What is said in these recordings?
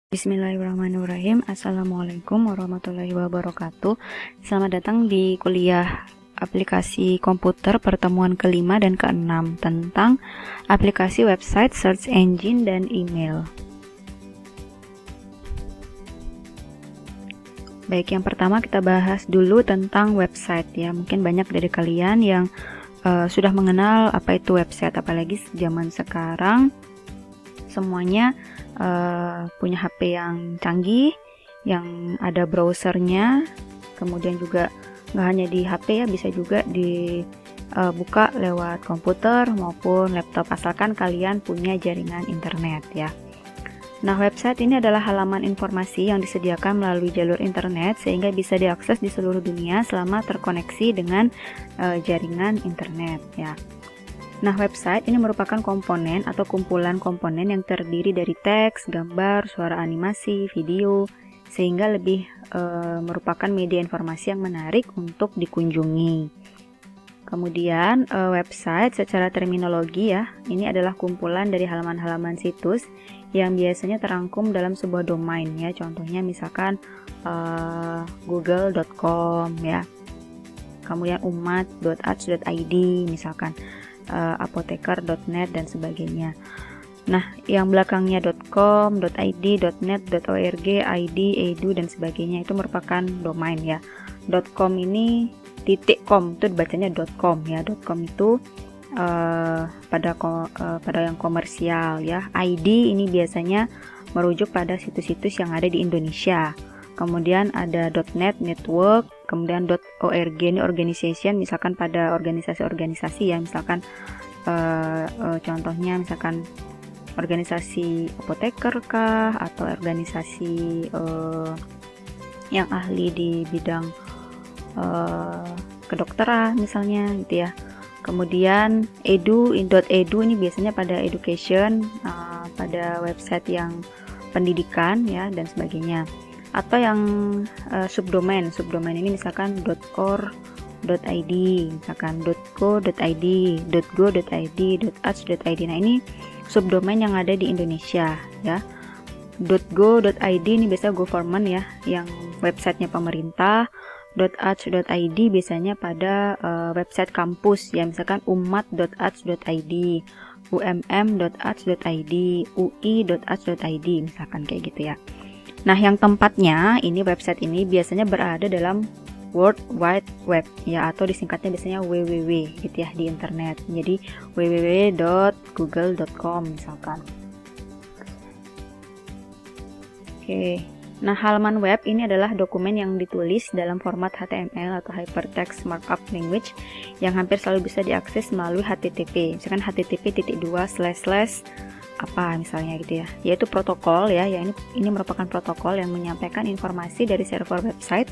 Bismillahirrahmanirrahim. Assalamualaikum warahmatullahi wabarakatuh. Selamat datang di kuliah aplikasi komputer pertemuan kelima dan keenam tentang aplikasi website, search engine, dan email. Baik, yang pertama kita bahas dulu tentang website ya. Mungkin banyak dari kalian yang sudah mengenal apa itu website, apalagi zaman sekarang semuanya punya HP yang canggih, yang ada browsernya, kemudian juga nggak hanya di HP ya, bisa juga dibuka lewat komputer maupun laptop, asalkan kalian punya jaringan internet ya. Nah, website ini adalah halaman informasi yang disediakan melalui jalur internet sehingga bisa diakses di seluruh dunia selama terkoneksi dengan jaringan internet ya. Nah, website ini merupakan komponen atau kumpulan komponen yang terdiri dari teks, gambar, suara animasi, video, sehingga lebih merupakan media informasi yang menarik untuk dikunjungi. Kemudian, website secara terminologi ya, ini adalah kumpulan dari halaman-halaman situs yang biasanya terangkum dalam sebuah domain ya. Contohnya misalkan google.com ya. Kemudian umat.arch.id misalkan. apoteker.net dan sebagainya. Nah, yang belakangnya .com, .id, .net, .org, id, edu dan sebagainya itu merupakan domain ya. .com ini .com itu bacanya .com ya. .com itu pada yang komersial ya. id ini biasanya merujuk pada situs-situs yang ada di Indonesia. Kemudian ada .net network, kemudian .org ini organization, misalkan pada organisasi-organisasi ya, misalkan contohnya misalkan organisasi apoteker kah, atau organisasi yang ahli di bidang kedokteran misalnya gitu ya. Kemudian edu ini biasanya pada education, pada website yang pendidikan ya dan sebagainya. Atau yang subdomain ini misalkan .or.id, misalkan .co.id, .go.id, .arch.id. Nah, ini subdomain yang ada di Indonesia ya. .go.id ini biasanya government ya, yang websitenya pemerintah. .arch.id biasanya pada website kampus ya, misalkan umat.arch.id, umm.arch.id, ui.arch.id misalkan kayak gitu ya. Nah, yang tempatnya ini website ini biasanya berada dalam World Wide Web ya, atau disingkatnya biasanya www gitu ya di internet. Jadi www.google.com misalkan. Oke. Nah, halaman web ini adalah dokumen yang ditulis dalam format HTML atau Hypertext Markup Language yang hampir selalu bisa diakses melalui HTTP. Misalkan http:// apa misalnya gitu ya, yaitu protokol ya, ini merupakan protokol yang menyampaikan informasi dari server website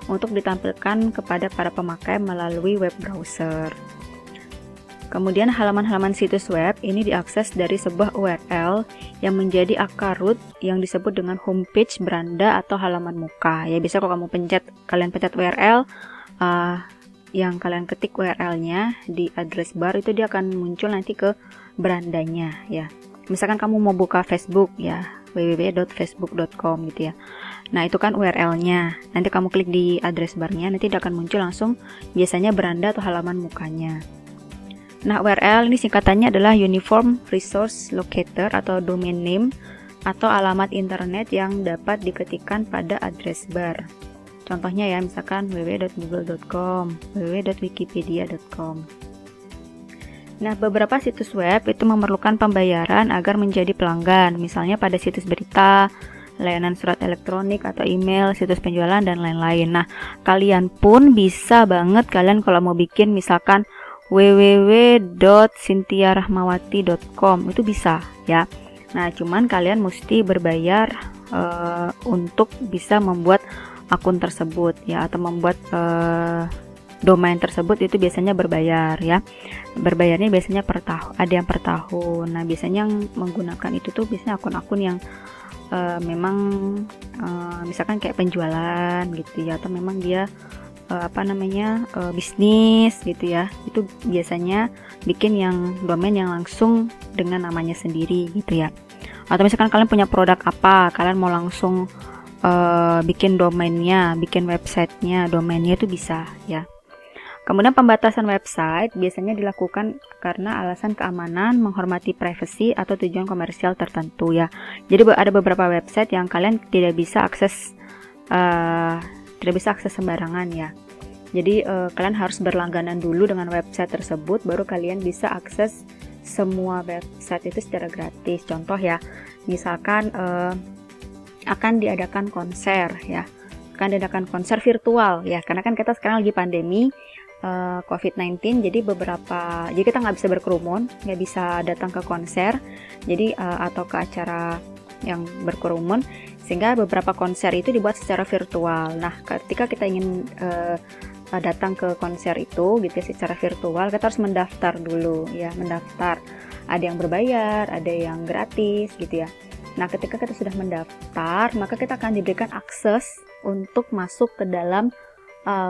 untuk ditampilkan kepada para pemakai melalui web browser. Kemudian halaman-halaman situs web ini diakses dari sebuah URL yang menjadi akar root yang disebut dengan homepage, beranda, atau halaman muka ya. Biasa kalau kalian pencet URL, yang kalian ketik URL-nya di address bar itu dia akan muncul nanti ke berandanya ya. Misalkan kamu mau buka Facebook ya, www.facebook.com gitu ya. Nah, itu kan URL-nya. Nanti kamu klik di address bar-nya, nanti dia akan muncul langsung biasanya beranda atau halaman mukanya. Nah, URL ini singkatannya adalah Uniform Resource Locator atau domain name atau alamat internet yang dapat diketikkan pada address bar. Contohnya ya, misalkan www.google.com, www.wikipedia.com. Nah, beberapa situs web itu memerlukan pembayaran agar menjadi pelanggan, misalnya pada situs berita, layanan surat elektronik atau email, situs penjualan, dan lain-lain. Nah, kalian pun bisa banget kalian kalau mau bikin misalkan www.cynthia.rahmawati.com itu bisa ya. Nah, cuman kalian mesti berbayar untuk bisa membuat akun tersebut ya, atau membuat domain tersebut itu biasanya berbayar ya. Berbayarnya biasanya per tahun, ada yang per tahun. Nah, biasanya yang menggunakan itu tuh biasanya akun-akun yang memang misalkan kayak penjualan gitu ya, atau memang dia bisnis gitu ya. Itu biasanya bikin yang domain yang langsung dengan namanya sendiri gitu ya. Atau misalkan kalian punya produk apa, kalian mau langsung bikin domainnya, bikin websitenya, domainnya itu bisa ya. Kemudian pembatasan website biasanya dilakukan karena alasan keamanan, menghormati privasi atau tujuan komersial tertentu ya. Jadi ada beberapa website yang kalian tidak bisa akses sembarangan ya. Jadi kalian harus berlangganan dulu dengan website tersebut, baru kalian bisa akses semua website itu secara gratis. Contoh ya, misalkan akan diadakan konser ya, akan diadakan konser virtual ya, karena kan kita sekarang lagi pandemi COVID-19, jadi kita nggak bisa berkerumun, nggak bisa datang ke konser, jadi atau ke acara yang berkerumun, sehingga beberapa konser itu dibuat secara virtual. Nah, ketika kita ingin datang ke konser itu gitu ya, secara virtual, kita harus mendaftar dulu ya, mendaftar. Ada yang berbayar, ada yang gratis gitu ya. Nah, ketika kita sudah mendaftar, maka kita akan diberikan akses untuk masuk ke dalam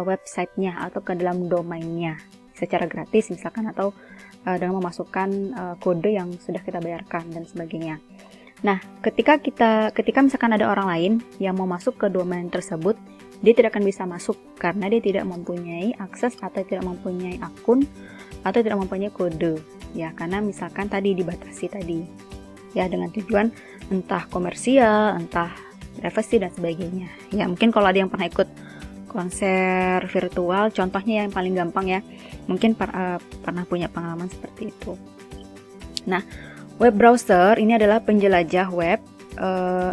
websitenya atau ke dalam domainnya secara gratis misalkan, atau dengan memasukkan kode yang sudah kita bayarkan dan sebagainya. Nah, ketika misalkan ada orang lain yang mau masuk ke domain tersebut, dia tidak akan bisa masuk karena dia tidak mempunyai akses atau tidak mempunyai akun atau tidak mempunyai kode ya, karena misalkan tadi dibatasi tadi ya, dengan tujuan entah komersial, entah privasi dan sebagainya ya. Mungkin kalau ada yang pernah ikut konser virtual, contohnya yang paling gampang ya, mungkin pernah punya pengalaman seperti itu. Nah, web browser ini adalah penjelajah web,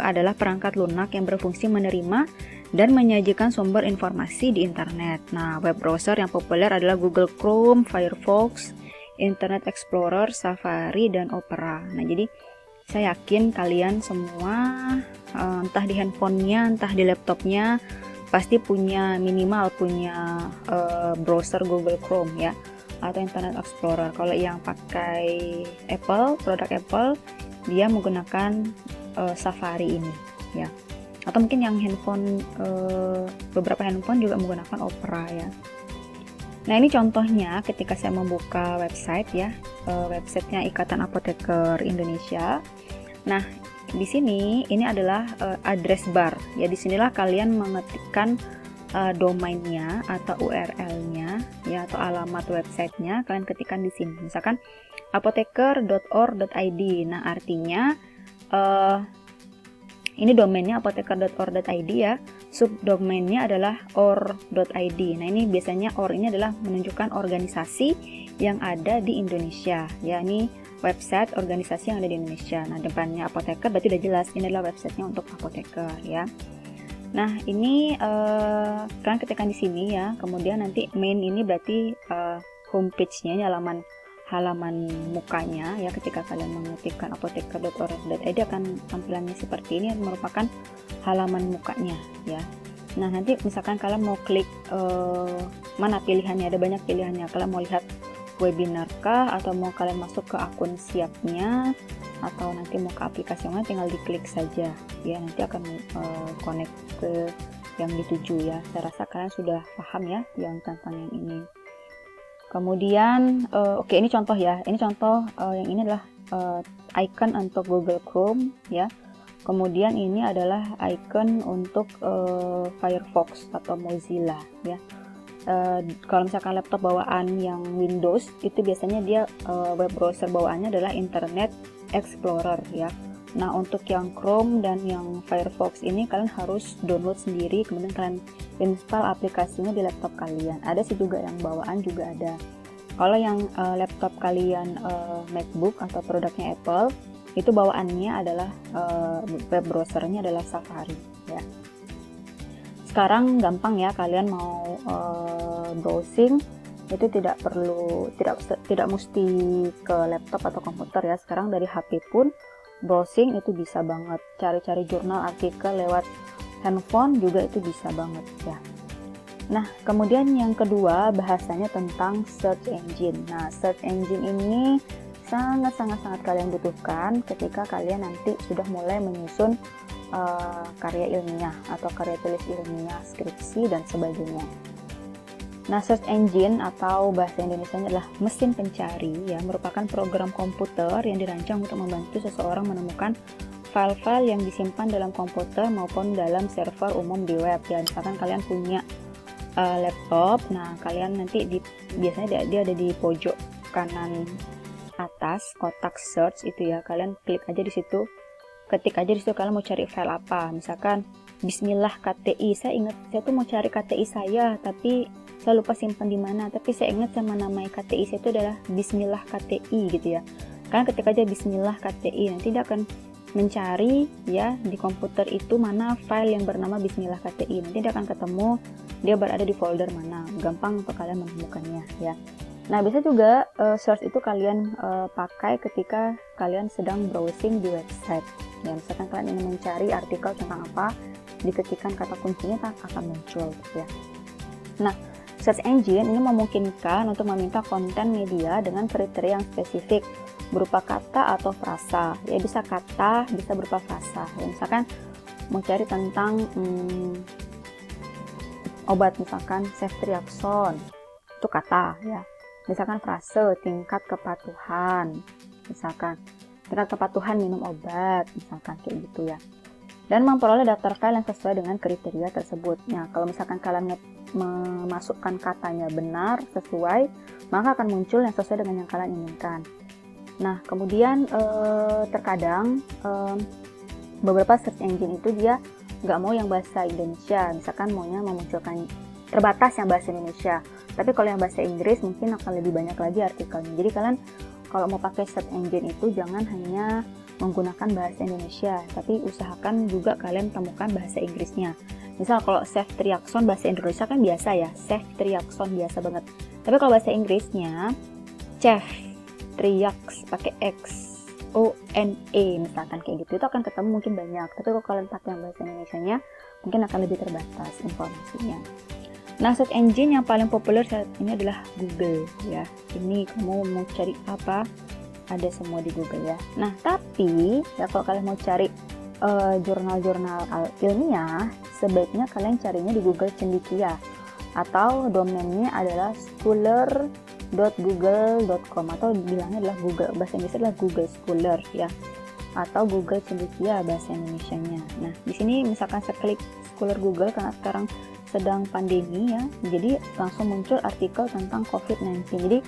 adalah perangkat lunak yang berfungsi menerima dan menyajikan sumber informasi di internet. Nah, web browser yang populer adalah Google Chrome, Firefox, Internet Explorer, Safari, dan Opera. Nah, jadi saya yakin kalian semua entah di handphonenya, entah di laptopnya, pasti minimal punya browser Google Chrome ya, atau Internet Explorer. Kalau yang pakai Apple, produk Apple, dia menggunakan Safari ini ya. Atau mungkin yang beberapa handphone juga menggunakan Opera ya. Nah, ini contohnya ketika saya membuka website ya, websitenya Ikatan Apoteker Indonesia. Nah, di sini ini adalah address bar ya. Disinilah kalian mengetikkan domainnya atau URL-nya ya, atau alamat websitenya kalian ketikkan di sini. Misalkan apoteker.or.id. Nah, artinya ini domainnya apoteker.or.id ya, subdomainnya adalah or.id. Nah, ini biasanya or ini adalah menunjukkan organisasi yang ada di Indonesia ya. Ini website organisasi yang ada di Indonesia. Nah, depannya apoteker berarti udah jelas ini adalah websitenya untuk apoteker ya. Nah, ini kalian ketikkan di sini ya. Kemudian nanti main ini berarti homepage-nya, ini halaman mukanya ya. Ketika kalian mengetikkan apoteker.or.id akan tampilannya seperti ini, merupakan halaman mukanya ya. Nah, nanti misalkan kalian mau klik mana pilihannya, ada banyak pilihannya. Kalian mau lihat webinar kah, atau mau kalian masuk ke akun siapnya, atau nanti mau ke aplikasi yang lain, tinggal diklik saja ya, nanti akan connect ke yang dituju ya. Saya rasa kalian sudah paham ya yang tentang yang ini. Kemudian oke, ini contoh ya, ini contoh yang ini adalah icon untuk Google Chrome ya. Kemudian ini adalah icon untuk Firefox atau Mozilla ya. Kalau misalkan laptop bawaan yang Windows, itu biasanya dia web browser bawaannya adalah Internet Explorer ya. Nah, untuk yang Chrome dan yang Firefox ini kalian harus download sendiri, kemudian kalian install aplikasinya di laptop kalian. Ada sih juga yang bawaan juga ada. Kalau yang laptop kalian MacBook atau produknya Apple, itu bawaannya adalah web browsernya adalah Safari ya. Sekarang gampang ya, kalian mau browsing itu tidak mesti ke laptop atau komputer ya. Sekarang dari HP pun browsing itu bisa banget. Cari-cari jurnal, artikel lewat handphone juga itu bisa banget ya. Nah, kemudian yang kedua bahasanya tentang search engine. Nah, search engine ini sangat kalian butuhkan ketika kalian nanti sudah mulai menyusun karya ilmiah atau karya tulis ilmiah, skripsi dan sebagainya. Nah, search engine atau bahasa Indonesianya adalah mesin pencari ya, merupakan program komputer yang dirancang untuk membantu seseorang menemukan file-file yang disimpan dalam komputer maupun dalam server umum di web ya. Misalkan kalian punya laptop, nah kalian nanti biasanya dia ada di pojok kanan atas kotak search itu ya, kalian klik aja di situ, ketik aja di situ kalian mau cari file apa. Misalkan Bismillah KTI, saya tuh mau cari KTI saya tapi saya lupa simpan di mana, tapi saya ingat sama nama KTI saya itu adalah Bismillah KTI gitu ya. Kalian ketik aja Bismillah KTI, nanti dia akan mencari ya di komputer itu mana file yang bernama Bismillah KTI. Nanti dia akan ketemu dia berada di folder mana, gampang untuk kalian menemukannya ya. Nah, bisa juga search itu kalian pakai ketika kalian sedang browsing di website ya. Misalkan kalian ingin mencari artikel tentang apa, diketikkan kata kuncinya akan muncul ya. Nah, search engine ini memungkinkan untuk meminta konten media dengan kriteria yang spesifik berupa kata atau frasa ya, bisa kata, bisa berupa frasa ya. Misalkan mau cari tentang obat, misalkan ceftriaxone, itu kata ya. Misalkan frase tingkat kepatuhan, misalkan tingkat kepatuhan minum obat, misalkan kayak gitu ya. Dan memperoleh daftar file yang sesuai dengan kriteria tersebut. Nah, kalau misalkan kalian memasukkan katanya benar, sesuai, maka akan muncul yang sesuai dengan yang kalian inginkan. Nah, kemudian terkadang beberapa search engine itu dia nggak mau yang bahasa Indonesia, misalkan maunya memunculkan terbatas yang bahasa Indonesia. Tapi kalau yang bahasa Inggris mungkin akan lebih banyak lagi artikelnya. Jadi kalian kalau mau pakai search engine itu jangan hanya menggunakan bahasa Indonesia, tapi usahakan juga kalian temukan bahasa Inggrisnya. Misal kalau ceftriaxone bahasa Indonesia kan biasa ya, ceftriaxone biasa banget. Tapi kalau bahasa Inggrisnya ceftriax pakai XONE misalkan kayak gitu, itu akan ketemu mungkin banyak. Tapi kalau kalian pakai yang bahasa Indonesianya mungkin akan lebih terbatas informasinya. Nah, search engine yang paling populer saat ini adalah Google ya. Ini kamu mau cari apa, ada semua di Google ya. Nah, tapi ya kalau kalian mau cari jurnal-jurnal ilmiah, sebaiknya kalian carinya di Google Cendekia atau domainnya adalah scholar.google.com atau bilangnya adalah Google, bahasa Inggrisnya adalah Google Scholar ya, atau Google Cendekia bahasa Indonesianya. Nah, di sini misalkan saya klik Scholar Google karena sekarang sedang pandemi ya, jadi langsung muncul artikel tentang COVID-19. Jadi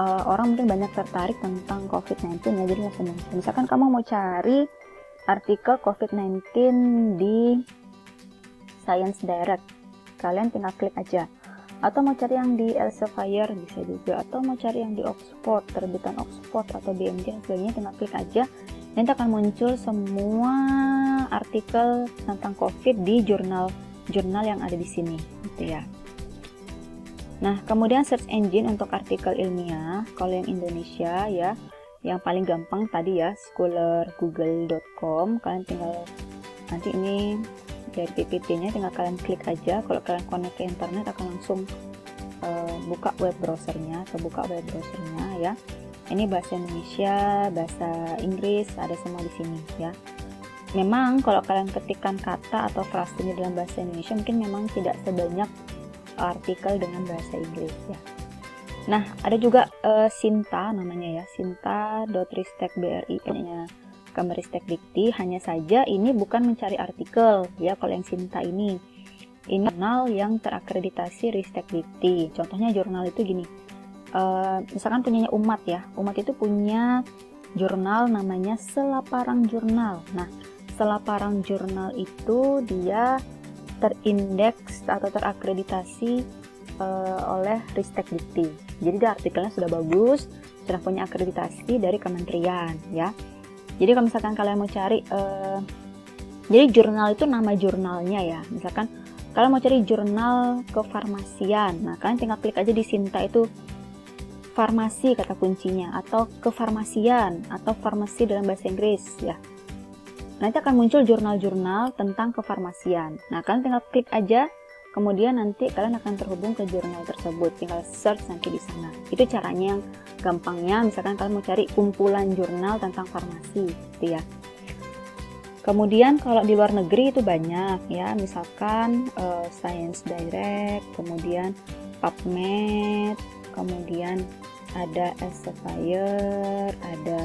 orang mungkin banyak tertarik tentang COVID-19 ya, jadi langsung muncul. Misalkan kamu mau cari artikel COVID-19 di Science Direct, kalian tinggal klik aja. Atau mau cari yang di Elsevier bisa juga, atau mau cari yang di Oxford, terbitan Oxford atau BMJ dan sebagainya, tinggal klik aja. Nanti akan muncul semua artikel tentang COVID di jurnal yang ada di sini gitu ya. Nah, kemudian search engine untuk artikel ilmiah, kalau yang Indonesia ya, yang paling gampang tadi ya, scholar.google.com. Kalian tinggal nanti ini dari PPT-nya tinggal kalian klik aja. Kalau kalian connect ke internet akan langsung buka web browsernya ya. Ini bahasa Indonesia, bahasa Inggris, ada semua di sini ya. Memang kalau kalian ketikkan kata atau frasenya dalam bahasa Indonesia mungkin memang tidak sebanyak artikel dengan bahasa Inggris ya. Nah, ada juga Sinta namanya ya, sinta.ristek.bri-nya Kemenristek Dikti. Hanya saja ini bukan mencari artikel ya, kalau yang Sinta ini jurnal yang terakreditasi Ristek Dikti. Contohnya jurnal itu gini, misalkan punyanya Umat ya, Umat itu punya jurnal namanya Selaparang Jurnal. Nah, Selaparang Jurnal itu dia terindeks atau terakreditasi oleh Ristek Dikti. Jadi artikelnya sudah bagus, sudah punya akreditasi dari kementerian ya. Jadi kalau misalkan kalian mau cari, jadi jurnal itu nama jurnalnya ya. Misalkan kalian mau cari jurnal kefarmasian, nah kalian tinggal klik aja di Sinta itu farmasi kata kuncinya, atau kefarmasian atau farmasi dalam bahasa Inggris ya. Nanti akan muncul jurnal-jurnal tentang kefarmasian. Nah, kalian tinggal klik aja, kemudian nanti kalian akan terhubung ke jurnal tersebut. Tinggal search nanti di sana. Itu caranya yang gampangnya. Misalkan kalian mau cari kumpulan jurnal tentang farmasi, gitu ya. Kemudian kalau di luar negeri itu banyak ya, misalkan Science Direct, kemudian PubMed, kemudian ada Elsevier, ada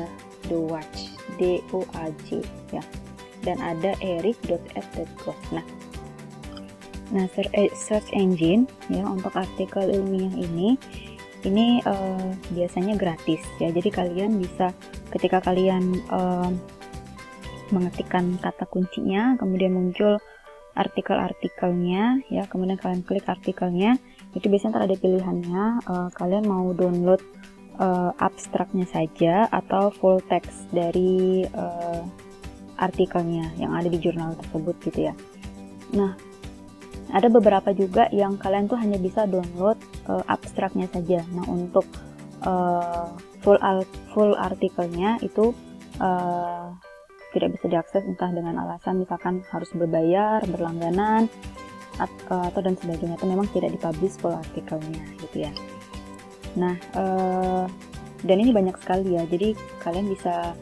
DOAJ ya. dan ada eric.f.gov. Nah, search engine ya untuk artikel ilmiah ini biasanya gratis ya. Jadi kalian bisa ketika kalian mengetikkan kata kuncinya, kemudian muncul artikelnya ya, kemudian kalian klik artikelnya, itu biasanya ada pilihannya, kalian mau download abstraknya saja atau full text dari artikelnya yang ada di jurnal tersebut gitu ya. Nah, ada beberapa juga yang kalian tuh hanya bisa download abstraknya saja. Nah, untuk full artikelnya itu tidak bisa diakses, entah dengan alasan misalkan harus berbayar, berlangganan, atau dan sebagainya. Itu memang tidak dipublish full artikelnya gitu ya. Nah, dan ini banyak sekali ya. Jadi kalian bisa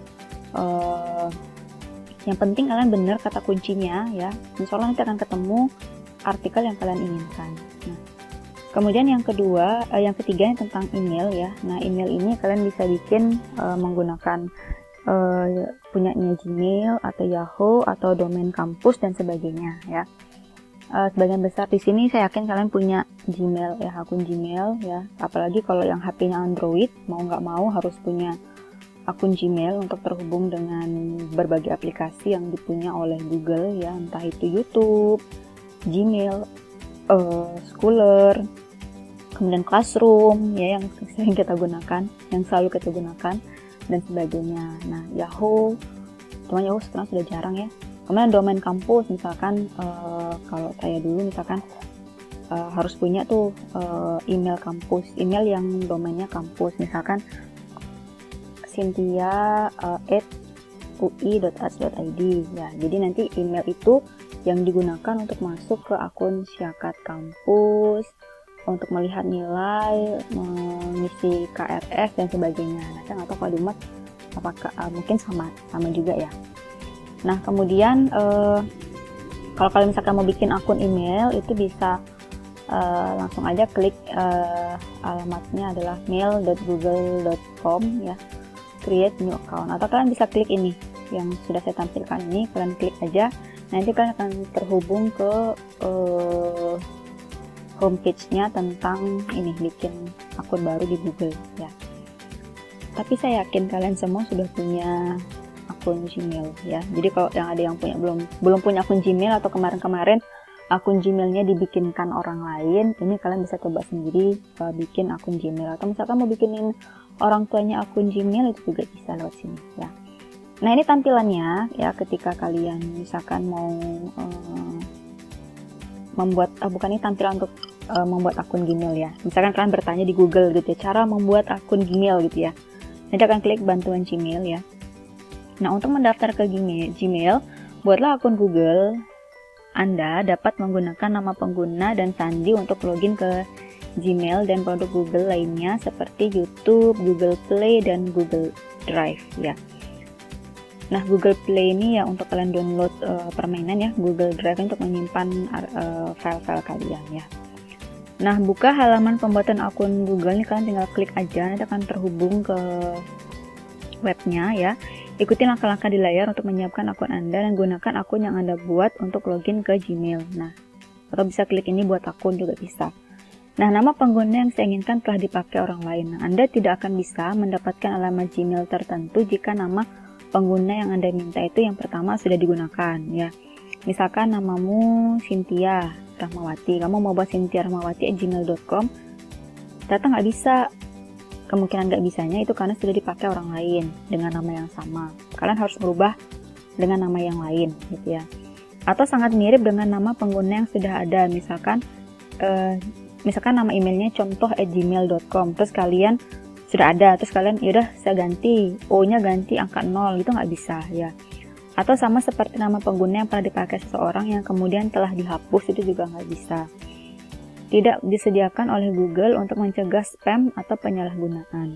yang penting kalian benar kata kuncinya ya. Insya Allah nanti akan ketemu artikel yang kalian inginkan. Nah, kemudian yang ketiga tentang email ya. Nah, email ini kalian bisa bikin menggunakan punyanya Gmail atau Yahoo atau domain kampus dan sebagainya ya. Sebagian besar di sini saya yakin kalian punya Gmail ya, akun Gmail ya. Apalagi kalau yang HP-nya Android, mau nggak mau harus punya akun Gmail untuk terhubung dengan berbagai aplikasi yang dipunya oleh Google ya, entah itu YouTube, Gmail, Schooler, kemudian Classroom ya yang sering kita gunakan, yang selalu kita gunakan dan sebagainya. Nah, Yahoo, cuman Yahoo sekarang sudah jarang ya. Kemudian domain kampus, misalkan kalau saya dulu misalkan harus punya tuh email kampus, email yang domainnya kampus, misalkan cynthia@ui.ac.id ya. Jadi nanti email itu yang digunakan untuk masuk ke akun Syakat kampus, untuk melihat nilai, mengisi KRS dan sebagainya. Nah, saya nggak tahu kalau di Umat apakah mungkin sama juga ya. Nah, kemudian kalau kalian misalkan mau bikin akun email, itu bisa langsung aja klik alamatnya adalah mail.google.com ya, create new account, atau kalian bisa klik ini yang sudah saya tampilkan ini, kalian klik aja. Nanti kalian akan terhubung ke homepage-nya tentang ini, bikin akun baru di Google ya. Tapi saya yakin kalian semua sudah punya akun Gmail ya. Jadi kalau yang ada yang punya belum punya akun Gmail, atau kemarin-kemarin akun Gmailnya dibikinkan orang lain, ini kalian bisa coba sendiri bikin akun Gmail. Atau misalkan mau bikinin orang tuanya akun Gmail, itu juga bisa lewat sini ya. Nah, ini tampilannya ya ketika kalian misalkan mau membuat bukan, ini tampilan untuk membuat akun Gmail ya. Misalkan kalian bertanya di Google gitu ya, cara membuat akun Gmail gitu ya. Nanti akan klik bantuan Gmail ya. Nah, untuk mendaftar ke Gmail, buatlah akun Google. Anda dapat menggunakan nama pengguna dan sandi untuk login ke Gmail dan produk Google lainnya seperti YouTube, Google Play, dan Google Drive ya. Nah, Google Play ini ya untuk kalian download permainan ya, Google Drive untuk menyimpan file-file kalian ya. Nah, buka halaman pembuatan akun Google ini, kalian tinggal klik aja, nanti akan terhubung ke webnya ya. Ikuti langkah-langkah di layar untuk menyiapkan akun Anda dan gunakan akun yang Anda buat untuk login ke Gmail. Nah, atau bisa klik ini buat akun juga bisa. Nah, nama pengguna yang saya inginkan telah dipakai orang lain. Nah, Anda tidak akan bisa mendapatkan alamat Gmail tertentu jika nama pengguna yang Anda minta itu yang pertama sudah digunakan ya. Misalkan namamu Cynthia Rahmawati, kamu mau buat cynthiarahmawati@gmail.com, ternyata nggak bisa. Kemungkinan nggak bisanya itu karena sudah dipakai orang lain dengan nama yang sama. Kalian harus merubah dengan nama yang lain gitu ya. Atau sangat mirip dengan nama pengguna yang sudah ada, misalkan nama emailnya contoh@gmail.com, terus kalian sudah ada, terus kalian yaudah saya ganti, O-nya ganti angka 0, itu nggak bisa ya. Atau sama seperti nama pengguna yang pernah dipakai seseorang yang kemudian telah dihapus, itu juga nggak bisa. Tidak disediakan oleh Google untuk mencegah spam atau penyalahgunaan.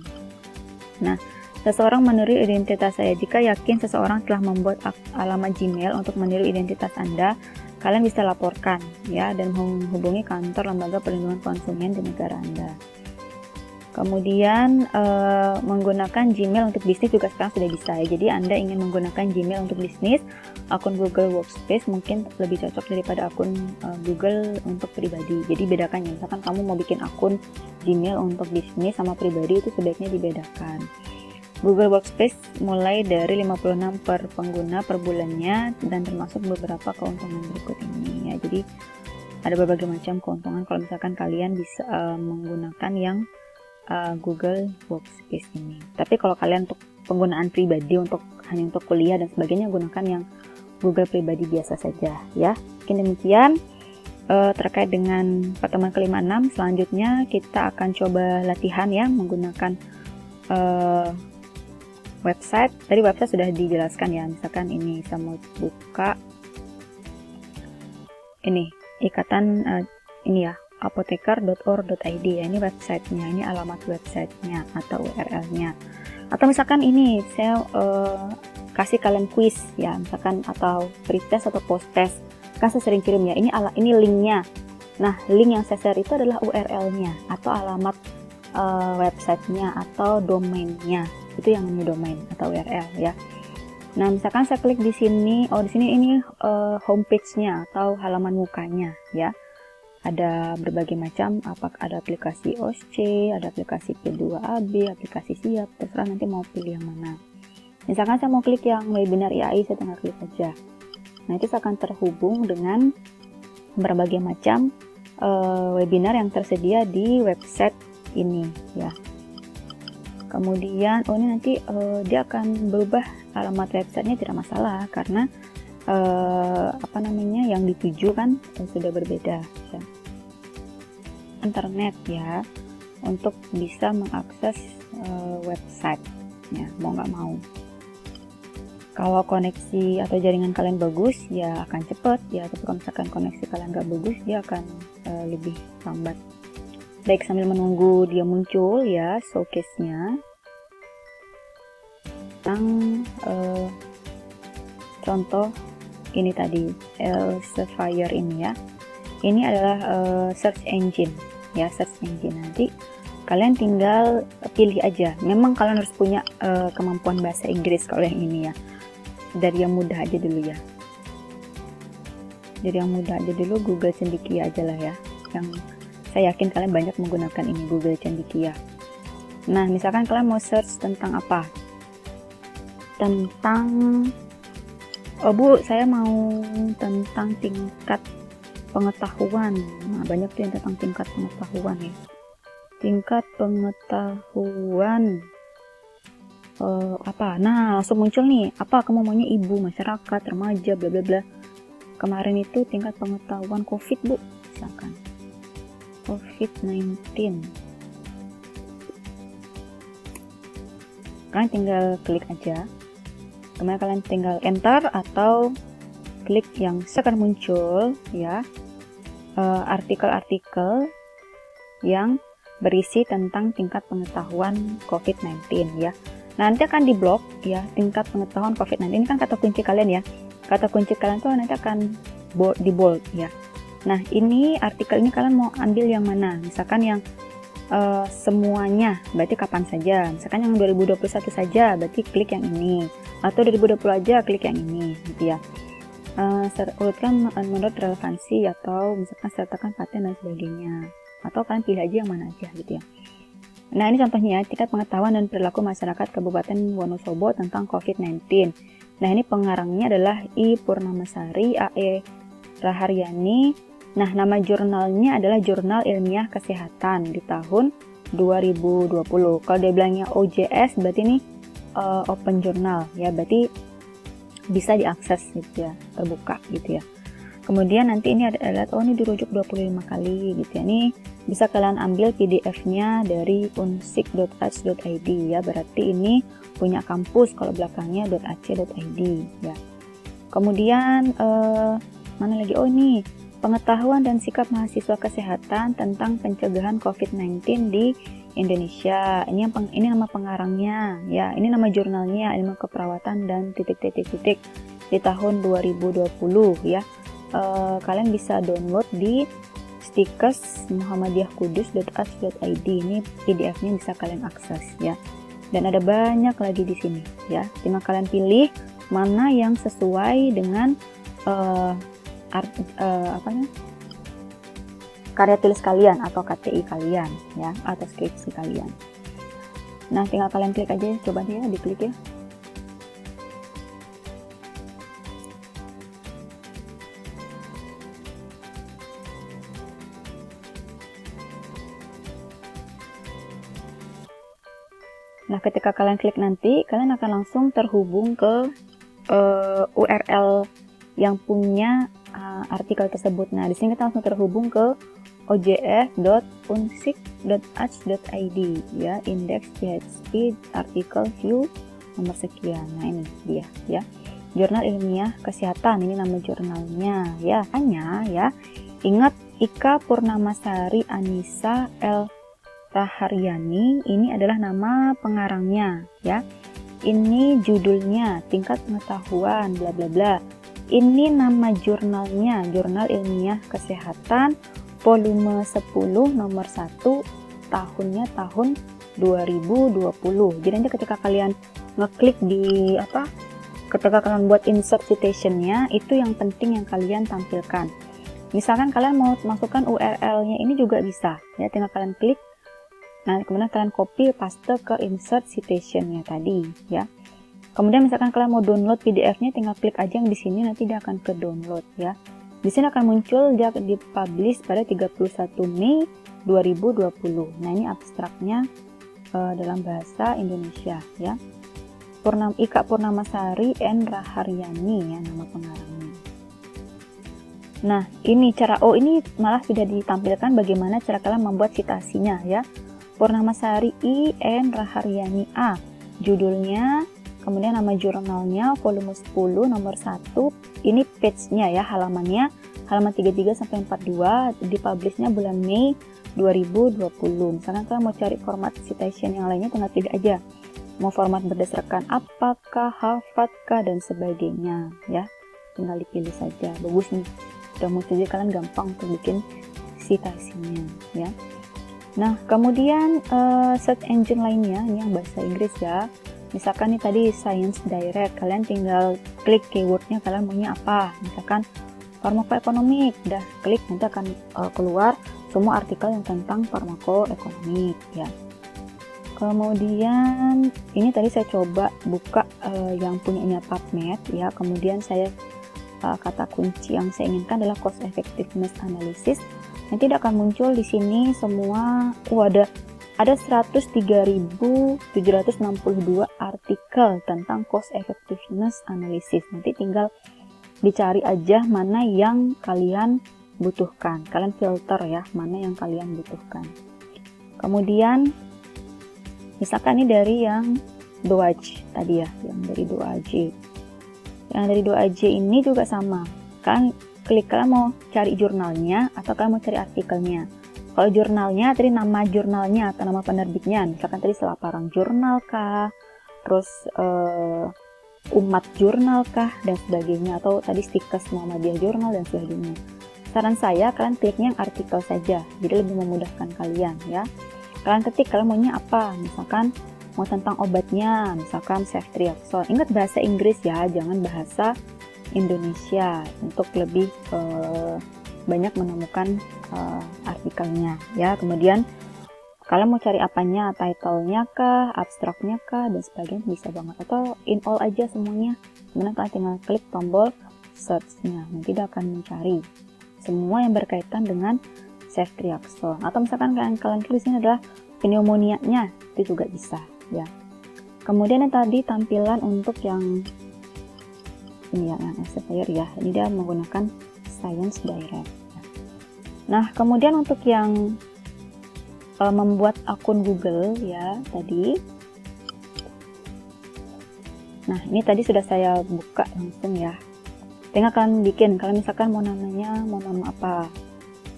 Nah, seseorang meniru identitas saya. Jika yakin seseorang telah membuat alamat Gmail untuk meniru identitas Anda, kalian bisa laporkan ya dan menghubungi kantor lembaga perlindungan konsumen di negara Anda. Kemudian menggunakan Gmail untuk bisnis juga sekarang sudah bisa ya. Jadi Anda ingin menggunakan Gmail untuk bisnis, akun Google Workspace mungkin lebih cocok daripada akun Google untuk pribadi. Jadi bedakan ya, misalkan kamu mau bikin akun Gmail untuk bisnis sama pribadi itu sebaiknya dibedakan. Google Workspace mulai dari 56 per pengguna per bulannya dan termasuk beberapa keuntungan berikut ini ya. Jadi ada berbagai macam keuntungan kalau misalkan kalian bisa menggunakan yang Google Workspace ini. Tapi kalau kalian untuk penggunaan pribadi hanya untuk kuliah dan sebagainya, gunakan yang Google pribadi biasa saja ya. Mungkin demikian terkait dengan pertemuan ke-56. Selanjutnya kita akan coba latihan ya menggunakan website. Tadi website sudah dijelaskan ya. Misalkan ini saya mau buka ini ikatan ini ya, apoteker.or.id ya, ini websitenya, ini alamat websitenya atau URL-nya. Atau misalkan ini saya kasih kalian quiz ya, misalkan atau pretest atau post test, kan saya sering kirim ya, ini linknya. Nah, link yang saya share itu adalah URL-nya atau alamat websitenya atau domainnya, itu yang namanya domain atau URL ya. Nah, misalkan saya klik di sini, di sini ini homepage-nya atau halaman mukanya ya. Ada berbagai macam, ada aplikasi OSC, ada aplikasi P2AB, aplikasi Siap, terserah nanti mau pilih yang mana. Misalkan saya mau klik yang webinar IAI, saya tinggal klik saja. Nah, itu akan terhubung dengan berbagai macam webinar yang tersedia di website ini ya. Kemudian ini nanti dia akan berubah alamat websitenya, tidak masalah karena yang dituju kan sudah berbeda ya. Internet ya, untuk bisa mengakses website ya, mau nggak mau. Kalau koneksi atau jaringan kalian bagus ya akan cepat ya, tapi kalau misalkan koneksi kalian nggak bagus dia akan lebih lambat. Baik, sambil menunggu dia muncul ya showcase-nya tentang contoh ini tadi Elsevier ini ya. Ini adalah search engine ya, search engine. Nanti kalian tinggal pilih aja. Memang kalian harus punya kemampuan bahasa Inggris kalau yang ini ya. Dari yang mudah aja dulu ya. Dari yang mudah aja dulu, Google Cendekia aja lah ya. Yang saya yakin kalian banyak menggunakan ini, Google Cendekia. Nah, misalkan kalian mau search tentang apa? Tentang Bu, saya mau tentang tingkat pengetahuan. Nah, banyak tuh yang tentang tingkat pengetahuan ya. Tingkat pengetahuan apa? Nah, langsung muncul nih. Apa kamu maunya ibu, masyarakat, remaja, bla bla bla. Kemarin itu tingkat pengetahuan COVID, Bu, misalkan. COVID-19. Kalian tinggal klik aja. Kemudian kalian tinggal enter atau klik yang akan muncul ya, artikel-artikel yang berisi tentang tingkat pengetahuan COVID-19 ya. Nanti akan diblok ya, tingkat pengetahuan COVID-19 ini kan kata kunci kalian ya. Kata kunci kalian tuh nanti akan di bold ya. Nah, ini artikel ini kalian mau ambil yang mana? Misalkan yang semuanya, berarti kapan saja. Misalkan yang 2021 saja, berarti klik yang ini. Atau 2020 aja, klik yang ini gitu ya. Urutkan menurut relevansi atau misalkan sertakan paten dan sebagainya. Atau kalian pilih aja yang mana aja gitu ya. Nah, ini contohnya tingkat pengetahuan dan perilaku masyarakat Kabupaten Wonosobo tentang COVID-19. Nah, ini pengarangnya adalah I. Purnamasari, A.E. Raharyani. Nah, nama jurnalnya adalah Jurnal Ilmiah Kesehatan di tahun 2020. Kalau dia bilangnya OJS, berarti ini open journal ya, berarti bisa diakses gitu ya, terbuka gitu ya. Kemudian nanti ini ada ini dirujuk 25 kali gitu ya. Ini bisa kalian ambil PDF-nya dari unsik.ac.id ya, berarti ini punya kampus, kalau belakangnya .ac.id ya. Kemudian mana lagi? Ini pengetahuan dan sikap mahasiswa kesehatan tentang pencegahan COVID-19 di Indonesia. Ini nama pengarangnya ya. Ini nama jurnalnya, Ilmu Keperawatan dan titik-titik di tahun 2020 ya. Kalian bisa download di Stikes muhammadiyahkudus.ats.id, ini PDF-nya bisa kalian akses ya. Dan ada banyak lagi di sini ya. Tinggal kalian pilih mana yang sesuai dengan karya tulis kalian atau KTI kalian ya, atau skripsi kalian. Nah, tinggal kalian klik aja, coba deh ya, diklik ya. Nah, ketika kalian klik nanti, kalian akan langsung terhubung ke URL yang punya artikel tersebut. Nah, di sini kita langsung terhubung ke ojf.unsik.ats.id ya, index PHP artikel view nomor sekian. Nah, ini dia ya. Jurnal ilmiah kesehatan, ini nama jurnalnya ya. Hanya ya, ingat Ika Purnamasari Anissa L. Raharyani, ini adalah nama pengarangnya ya. Ini judulnya, tingkat pengetahuan bla bla bla. Ini nama jurnalnya, Jurnal Ilmiah Kesehatan volume 10 nomor 1, tahunnya tahun 2020. Jadi nanti ketika kalian ngeklik di ketika kalian buat insert citation-nya, itu yang penting yang kalian tampilkan. Misalkan kalian mau masukkan URL-nya, ini juga bisa ya, tinggal kalian klik. Nah, kemudian kalian copy paste ke insert citation-nya tadi ya. Kemudian misalkan kalian mau download PDF-nya, tinggal klik aja yang di sini, nanti dia akan ke download ya. Di sini akan muncul dia dipublish pada 31 Mei 2020. Nah, ini abstraknya dalam bahasa Indonesia ya. Ika Purnamasari N. Raharyani ya nama pengarangnya. Nah, ini ini malah sudah ditampilkan bagaimana cara kalian membuat citasinya ya. Purnamasari I. N. Raharyani A. Judulnya, kemudian nama jurnalnya, volume 10, nomor 1. Ini page-nya ya, halamannya, halaman 33 sampai 42, dipublishnya bulan Mei 2020. Misalkan kalian mau cari format citation yang lainnya, tinggal pilih aja. Mau format berdasarkan apakah, Harvard-kah, dan sebagainya ya. Tinggal dipilih saja. Bagus nih. Udah muncul, jadi kalian gampang untuk bikin citasinya ya. Nah, kemudian search engine lainnya, ini yang bahasa Inggris ya. Misalkan nih tadi Science Direct, kalian tinggal klik keywordnya, kalian maunya apa. Misalkan farmakoekonomik, udah klik, nanti akan keluar semua artikel yang tentang farmakoekonomik ya. Kemudian ini tadi saya coba buka yang punyanya PubMed ya. Kemudian saya kata kunci yang saya inginkan adalah cost effectiveness analysis. Nanti tidak akan muncul di sini semua. Ada 103.762 artikel tentang cost effectiveness analysis. Nanti tinggal dicari aja mana yang kalian butuhkan. Kalian filter ya, mana yang kalian butuhkan. Kemudian misalkan ini dari yang DOAJ tadi ya, yang dari DOAJ. Yang dari DOAJ ini juga sama. Kalian klik, kalian mau cari jurnalnya atau kalian mau cari artikelnya. Kalau jurnalnya, tadi nama jurnalnya atau nama penerbitnya, misalkan tadi Selaparang Jurnal kah, terus Umat Jurnal kah, dan sebagainya, atau tadi Stikes Muhammadiyah Jurnal dan sebagainya. Saran saya kalian kliknya yang artikel saja, jadi lebih memudahkan kalian ya. Kalian ketik kalian maunya apa, misalkan mau tentang obatnya, misalkan ceftriaxone. Ingat bahasa Inggris ya, jangan bahasa Indonesia untuk lebih banyak menemukan artikelnya ya. Kemudian kalian mau cari apanya, title-nya kah, abstraknya kah, dan sebagainya, bisa banget. Atau in all aja semuanya. Kemudian kalian tinggal klik tombol search-nya, nanti dia akan mencari semua yang berkaitan dengan ceftriaxone. Atau misalkan kalian tulis ini adalah pneumonia-nya, itu juga bisa ya. Kemudian yang tadi tampilan untuk yang ini ya, yang Elsevier ya, ini dia menggunakan Science Direct. Nah, kemudian untuk yang membuat akun Google ya tadi. Nah, ini tadi sudah saya buka langsung ya. Tinggal kalian bikin, kalian misalkan mau namanya, mau nama apa?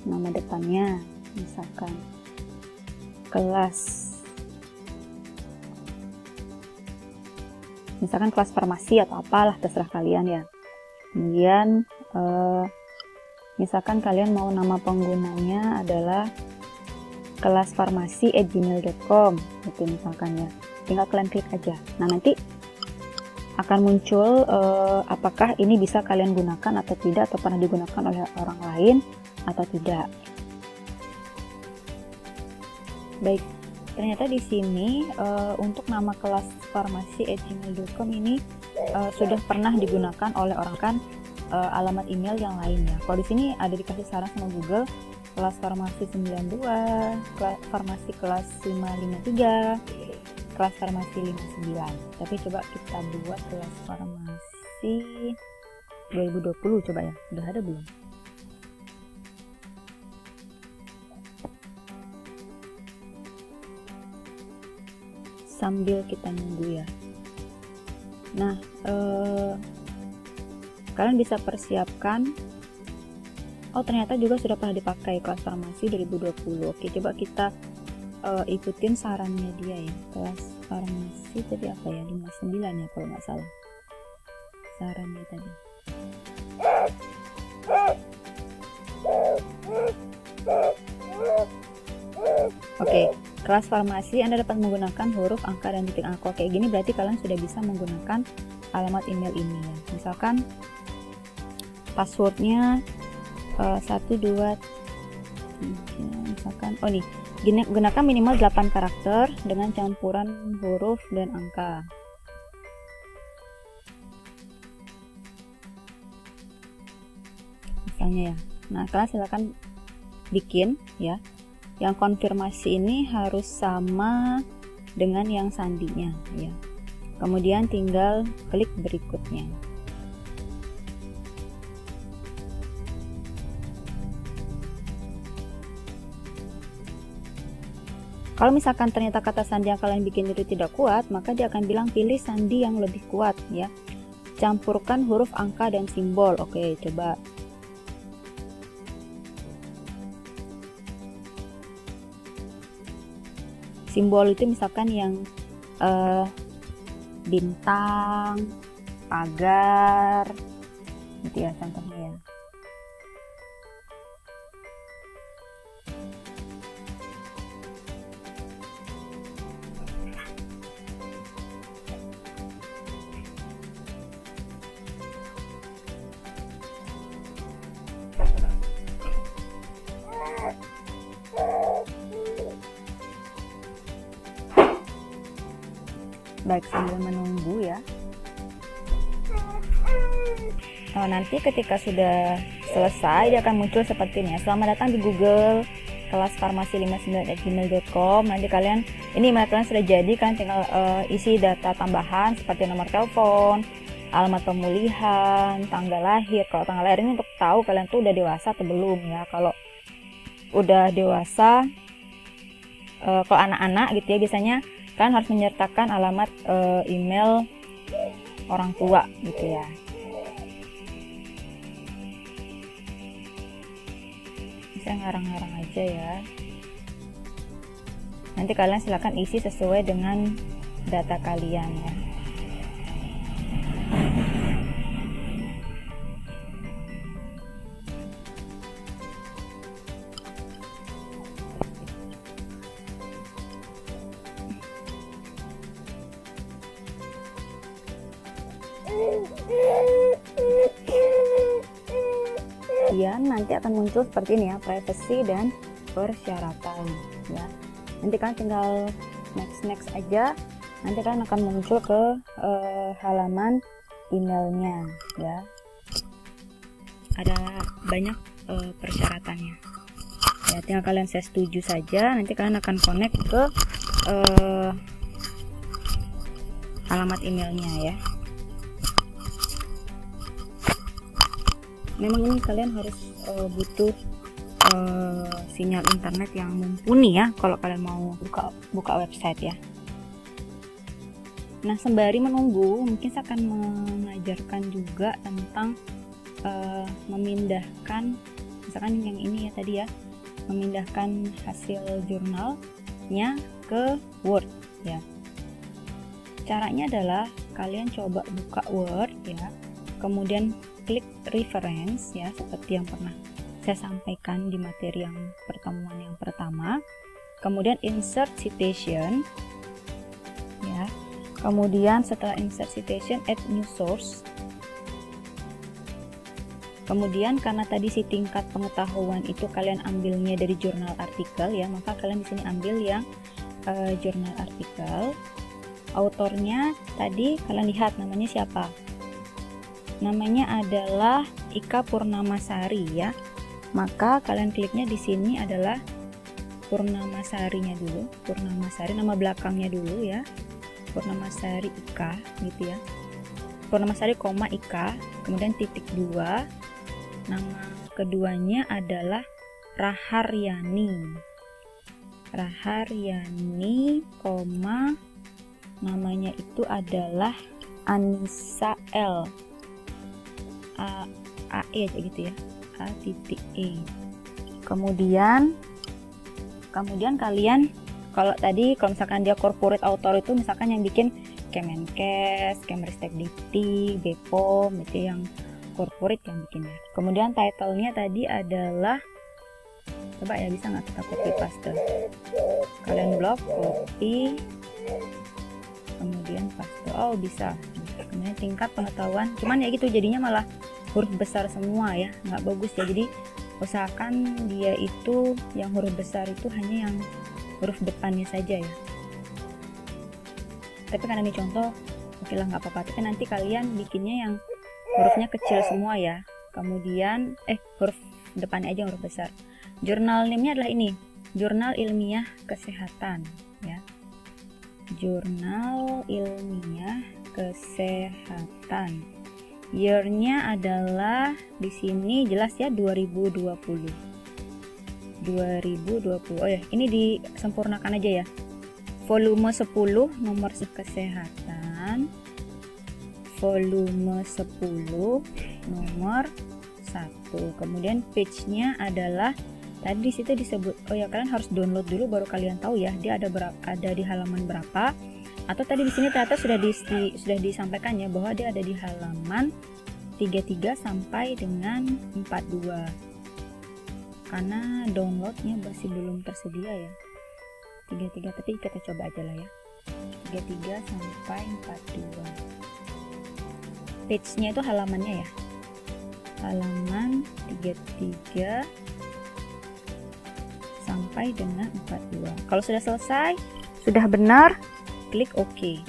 Nama depannya, misalkan kelas. Misalkan kelas farmasi atau apalah, terserah kalian ya. Kemudian Misalkan kalian mau nama penggunanya adalah kelasfarmasi@gmail.com gitu misalkan ya, tinggal kalian klik aja. Nah nanti akan muncul apakah ini bisa kalian gunakan atau tidak, atau pernah digunakan oleh orang lain atau tidak. Baik, ternyata di sini untuk nama kelasfarmasi@gmail.com ini sudah pernah digunakan oleh orang kan alamat email yang lainnya. Kalau di sini ada dikasih saran sama Google, kelas farmasi 92, farmasi kelas 553, kelas farmasi 59. Tapi coba kita buat kelas farmasi 2020 coba ya. Udah ada belum? Sambil kita nunggu ya. Nah, kalian bisa persiapkan. Oh, ternyata juga sudah pernah dipakai kelas farmasi 2020. Oke, coba kita ikutin sarannya dia ya. Kelas farmasi tadi apa ya? 59 ya kalau nggak salah. Sarannya tadi. Oke, kelas farmasi Anda dapat menggunakan huruf, angka, dan titik angka. Kayak gini berarti kalian sudah bisa menggunakan alamat email ini ya. Misalkan passwordnya 1, 2, 3, misalkan, oh nih, gunakan minimal 8 karakter dengan campuran huruf dan angka. Misalnya ya. Nah, kalian silakan bikin ya. Yang konfirmasi ini harus sama dengan yang sandinya ya. Kemudian tinggal klik berikutnya. Kalau misalkan ternyata kata sandi yang kalian bikin itu tidak kuat, maka dia akan bilang pilih sandi yang lebih kuat ya. Campurkan huruf, angka, dan simbol. Oke, coba. Simbol itu misalkan yang bintang, pagar, gitu ya contohnya ya. Baik, sambil menunggu ya. Nah, nanti ketika sudah selesai dia akan muncul seperti ini ya. Selamat datang di Google kelas farmasi 59@gmail.com. Nanti kalian, ini email kalian sudah jadi, kalian tinggal isi data tambahan seperti nomor telepon, alamat pemulihan, tanggal lahir. Kalau tanggal lahir ini untuk tahu kalian tuh udah dewasa atau belum ya. Kalau udah dewasa, kalau anak-anak gitu ya, biasanya kalian harus menyertakan alamat email orang tua gitu ya. Saya ngarang-ngarang aja ya. Nanti kalian silakan isi sesuai dengan data kalian ya. Kemudian nanti akan muncul seperti ini ya, privacy dan persyaratan ya. Nanti kalian tinggal next aja, nanti kalian akan muncul ke halaman emailnya ya. Ada banyak persyaratannya ya, tinggal kalian saya setuju saja, nanti kalian akan connect ke alamat emailnya ya. Memang ini kalian harus butuh sinyal internet yang mumpuni ya kalau kalian mau buka website ya. Nah, sembari menunggu, mungkin saya akan mengajarkan juga tentang memindahkan, misalkan yang ini ya tadi ya, memindahkan hasil jurnalnya ke Word ya. Caranya adalah kalian coba buka Word ya, kemudian klik reference ya, seperti yang pernah saya sampaikan di materi yang pertemuan yang pertama. Kemudian insert citation, ya. Kemudian setelah insert citation, add new source. Kemudian karena tadi si tingkat pengetahuan itu kalian ambilnya dari jurnal artikel, ya, maka kalian di sini ambil yang jurnal artikel. Autornya tadi kalian lihat namanya siapa? Namanya adalah Ika Purnamasari, ya. Maka kalian kliknya di sini adalah Purnamasarinya dulu, Purnamasari, nama belakangnya dulu, ya. Purnamasari Ika, gitu ya. Purnamasari, Ika, kemudian titik 2. Nama keduanya adalah Raharyani. Raharyani, namanya itu adalah Anissa L. AE aja gitu ya. A.E. Kemudian kalian kalau misalkan dia corporate author itu misalkan yang bikin Kemenkes, Kemristek Dikti, BPOM, itu yang corporate yang bikin ya. Kemudian title-nya tadi adalah, coba ya, bisa nggak kita copy paste? Kalian blok, copy, kemudian paste. Oh, bisa. Kemudian tingkat pengetahuan, cuman ya gitu jadinya malah huruf besar semua ya, nggak bagus ya. Jadi usahakan dia itu yang huruf besar itu hanya yang huruf depannya saja ya. Tapi karena ini contoh, oke lah, nggak apa-apa. Tapi nanti kalian bikinnya yang hurufnya kecil semua ya. Kemudian huruf depannya aja huruf besar. Jurnal name-nya adalah ini, Jurnal Ilmiah Kesehatan ya. Jurnal Ilmiah Kesehatan. Year-nya adalah di sini jelas ya 2020. Oh ya, ini disempurnakan aja ya. Volume 10 nomor kesehatan. Volume 10 nomor 1. Kemudian page-nya adalah tadi di situ disebut. Oh ya, kalian harus download dulu baru kalian tahu ya dia ada di halaman berapa. Atau tadi di sini ternyata sudah disampaikan ya bahwa dia ada di halaman 33 sampai dengan 42. Karena downloadnya masih belum tersedia ya. 33, tapi kita coba aja lah ya. 33 sampai 42. Page-nya itu halamannya ya. Halaman 33 sampai dengan 42. Kalau sudah selesai, sudah benar, klik OK.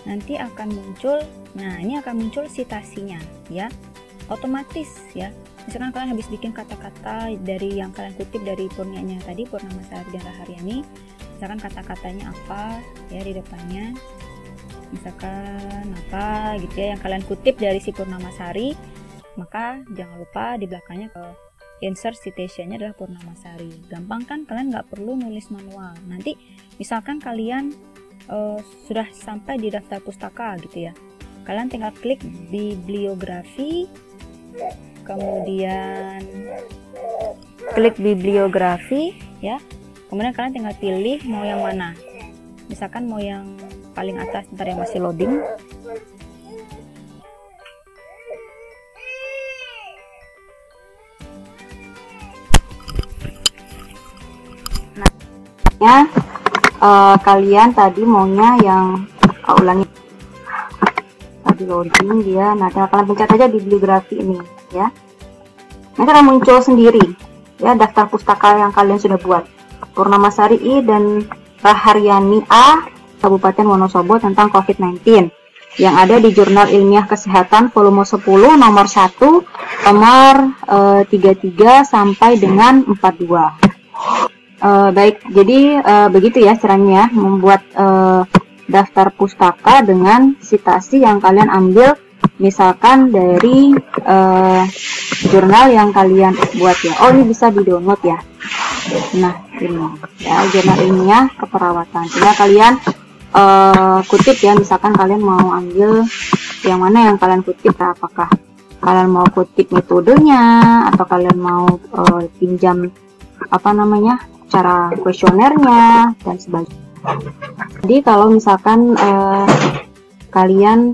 Nanti akan muncul, ini akan muncul citasinya ya, otomatis ya. Misalkan kalian habis bikin kata-kata dari yang kalian kutip dari Purnianya tadi, Purnamasari dan Raharyani, misalkan kata-katanya apa ya di depannya, misalkan apa gitu ya yang kalian kutip dari si Purnamasari, maka jangan lupa di belakangnya ke insert citation-nya adalah Purnamasari. Gampang kan, kalian nggak perlu nulis manual. Nanti misalkan kalian sudah sampai di daftar pustaka gitu ya, kalian tinggal klik bibliografi, kemudian klik bibliografi ya, kemudian kalian tinggal pilih mau yang mana. Misalkan mau yang paling atas, ntar yang masih loading. Kalian tadi maunya yang ulangi tadi loading dia. Nah, kalian pencet aja bibliografi ini ya. Nanti akan muncul sendiri ya daftar pustaka yang kalian sudah buat. Purnamasari I dan Raharyani A, Kabupaten Wonosobo, tentang COVID-19 yang ada di Jurnal Ilmiah Kesehatan volume 10 nomor 1 nomor 33 sampai dengan 42. Baik, jadi begitu ya caranya membuat daftar pustaka dengan citasi yang kalian ambil misalkan dari jurnal yang kalian buat ya. Oh, ini bisa di download ya. Nah, ini ya jurnal ilmiah keperawatan. Tinggal kalian kutip ya, misalkan kalian mau ambil yang mana yang kalian kutip, apakah kalian mau kutip metodenya atau kalian mau pinjam cara kuesionernya dan sebagainya. Jadi kalau misalkan kalian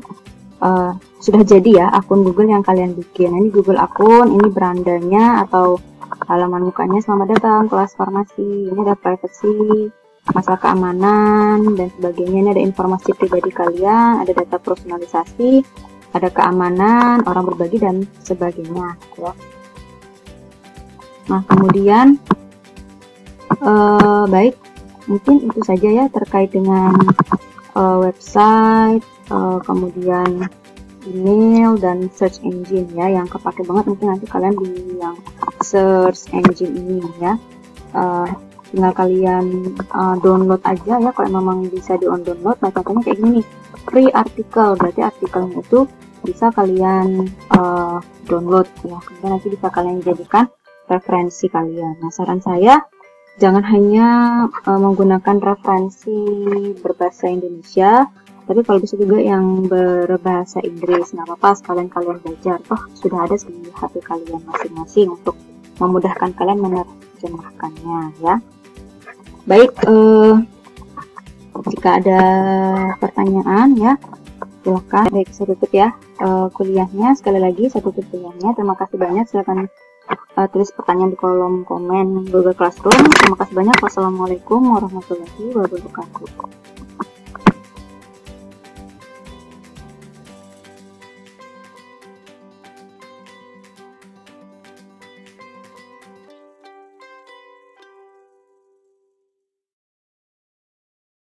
sudah jadi ya akun Google yang kalian bikin. Ini Google akun, ini berandanya atau halaman mukanya. Selamat datang kelas farmasi. Ini ada privacy, masalah keamanan dan sebagainya. Ini ada informasi pribadi kalian, ada data personalisasi, ada keamanan, orang berbagi dan sebagainya ya. Nah, kemudian baik, mungkin itu saja ya terkait dengan website, kemudian email dan search engine ya, yang kepake banget mungkin nanti kalian di yang search engine ini ya. Tinggal kalian download aja ya, kalau memang bisa di download. Nah, contohnya kayak gini nih, free artikel, berarti artikelnya itu bisa kalian download ya, kemudian nanti bisa kalian jadikan referensi kalian. Nah, saran saya jangan hanya menggunakan referensi berbahasa Indonesia, tapi kalau bisa juga yang berbahasa Inggris. Nggak apa-apa, sekalian kalian belajar. Toh sudah ada di HP kalian masing-masing untuk memudahkan kalian menerjemahkannya ya. Baik, jika ada pertanyaan ya, silahkan. Baik, saya tutup ya kuliahnya. Sekali lagi saya tutup kuliahnya. Terima kasih banyak. Silakan tulis pertanyaan di kolom komen Google Classroom. Terima kasih banyak. Wassalamualaikum warahmatullahi wabarakatuh.